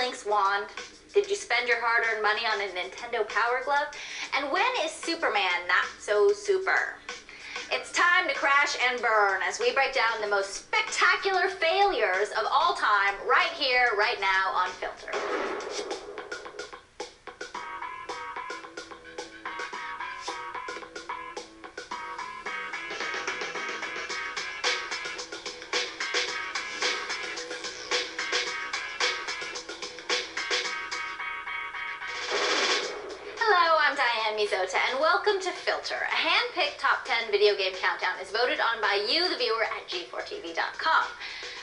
Link's wand? Did you spend your hard-earned money on a Nintendo Power Glove? And when is Superman not so super? It's time to crash and burn as we break down the most spectacular failures of all time right here, right now on Filter. Mizota, and welcome to Filter. A hand-picked top 10 video game countdown is voted on by you, the viewer, at G4TV.com.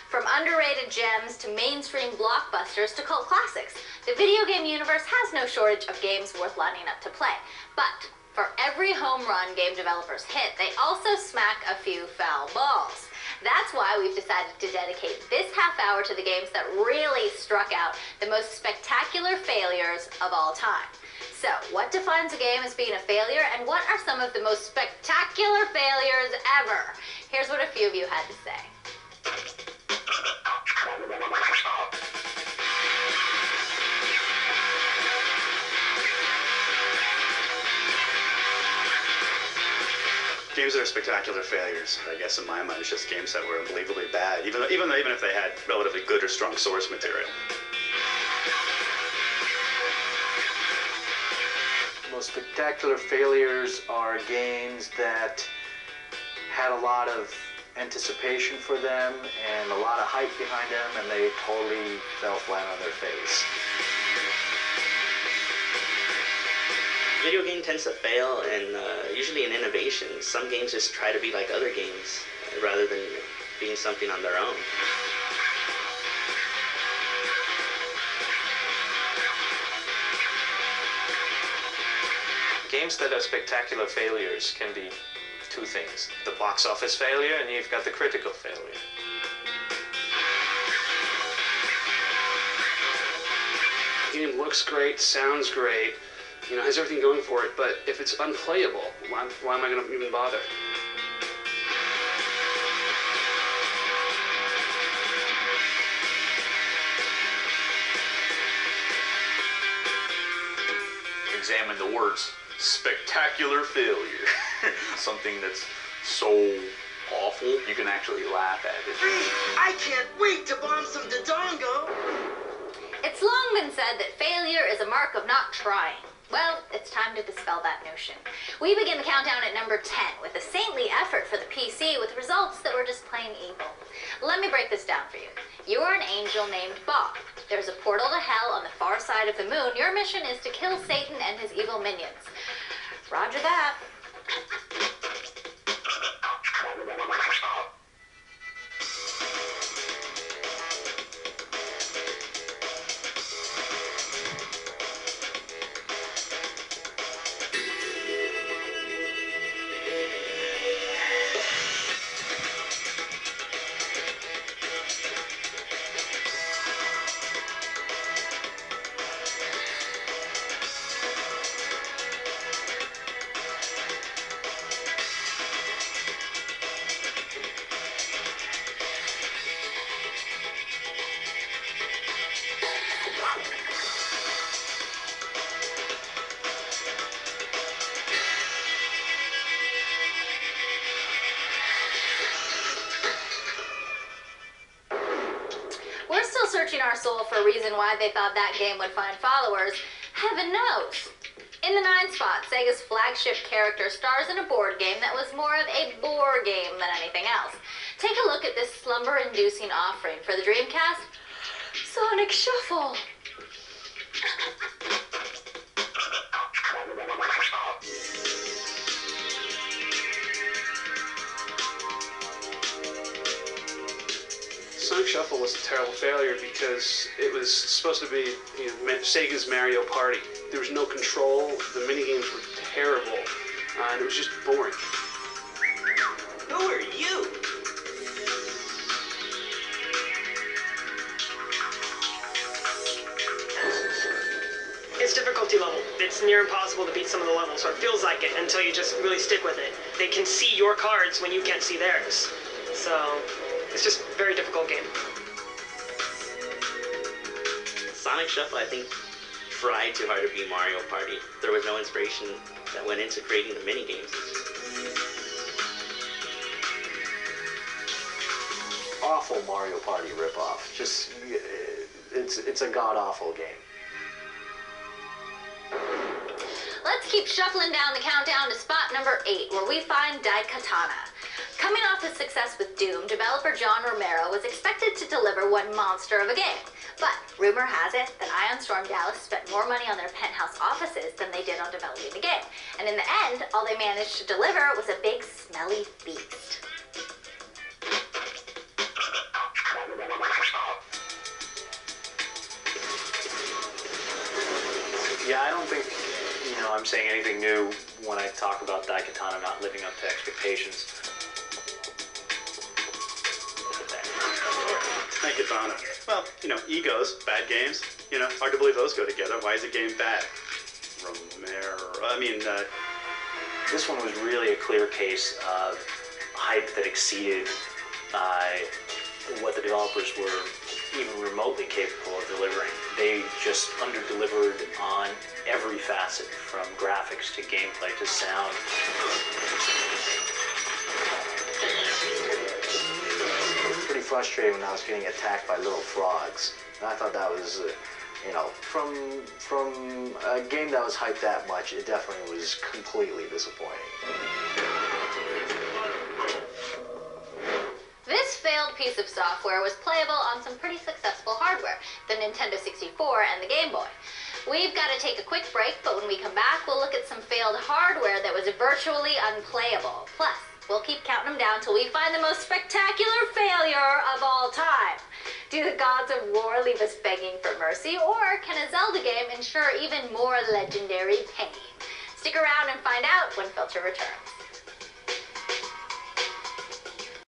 From underrated gems to mainstream blockbusters to cult classics, the video game universe has no shortage of games worth lining up to play. But for every home run game developers hit, they also smack a few foul balls. That's why we've decided to dedicate this half hour to the games that really struck out the most spectacular failures of all time. So, what defines a game as being a failure, and what are some of the most spectacular failures ever? Here's what a few of you had to say. Games that are spectacular failures, I guess in my mind, it's just games that were unbelievably bad, even if they had relatively good or strong source material. Most spectacular failures are games that had a lot of anticipation for them and a lot of hype behind them, and they totally fell flat on their face. Video game tends to fail, and usually in innovation. Some games just try to be like other games rather than being something on their own. Games that are spectacular failures can be two things. The box office failure, and you've got the critical failure. The game looks great, sounds great, has everything going for it, but if it's unplayable, why am I going to even bother? Examine the words spectacular failure. Something that's so awful you can actually laugh at it. I can't wait to bomb some Dodongo! It's long been said that failure is a mark of not trying. Well, it's time to dispel that notion. We begin the countdown at number 10 with a saintly effort for the PC with results that were just plain evil. Let me break this down for you. You are an angel named Bob. There's a portal to hell on the far side of the moon. Your mission is to kill Satan and his evil minions. Roger that. Searching our soul for a reason why they thought that game would find followers, heaven knows. In the 9th spot, Sega's flagship character stars in a board game that was more of a bore game than anything else. Take a look at this slumber-inducing offering for the Dreamcast, Sonic Shuffle. Sonic Shuffle was a terrible failure because it was supposed to be Sega's Mario Party. There was no control, the minigames were terrible, and it was just boring. Who are you? It's difficulty level. It's near impossible to beat some of the levels, or it feels like it until you just really stick with it. They can see your cards when you can't see theirs. So, it's just a very difficult game. Sonic Shuffle, I think, tried too hard to be Mario Party. There was no inspiration that went into creating the minigames. Awful Mario Party ripoff. Just, it's a god-awful game. Let's keep shuffling down the countdown to spot number 8, where we find Daikatana. Coming off his success with Doom, developer John Romero was expected to deliver one monster of a game. But rumor has it that Ion Storm Dallas spent more money on their penthouse offices than they did on developing the game. And in the end, all they managed to deliver was a big, smelly beast. Yeah, I don't think, I'm saying anything new when I talk about Daikatana not living up to expectations. Daikatana. Well, egos, bad games. Hard to believe those go together. Why is a game bad? This one was really a clear case of hype that exceeded what the developers were even remotely capable of delivering. They just under-delivered on every facet, from graphics to gameplay to sound. It was pretty frustrating when I was getting attacked by little frogs. And I thought that was, from a game that was hyped that much, it definitely was completely disappointing. This failed piece of software was playable on some pretty successful hardware, the Nintendo 64 and the Game Boy. We've got to take a quick break, but when we come back, we'll look at some failed hardware that was virtually unplayable. Plus, we'll keep counting them down till we find the most spectacular failure of all time. Do the gods of war leave us begging for mercy, or can a Zelda game ensure even more legendary pain? Stick around and find out when Filter returns.